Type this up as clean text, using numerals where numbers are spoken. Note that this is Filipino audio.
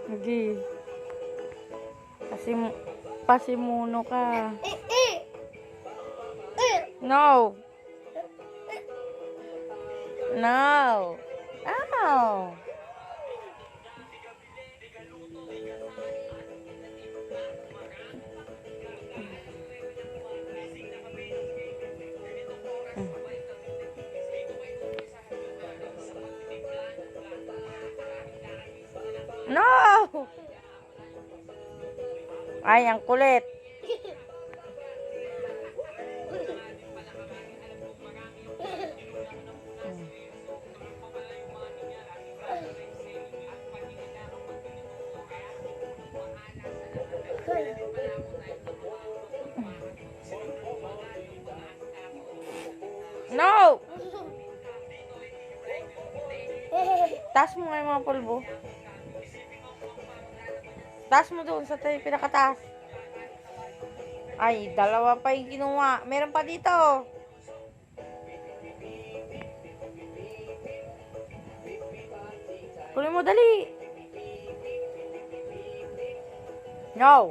Sige. Pasimuno ka. No. No. Ow. No! Ay, ang kulit. No! Taas mo nga yung mga pulbo. Taas mo doon sa pinakataas. Ay, dalawa pa yung kinuha. Meron pa dito. Kunin mo, dali. No.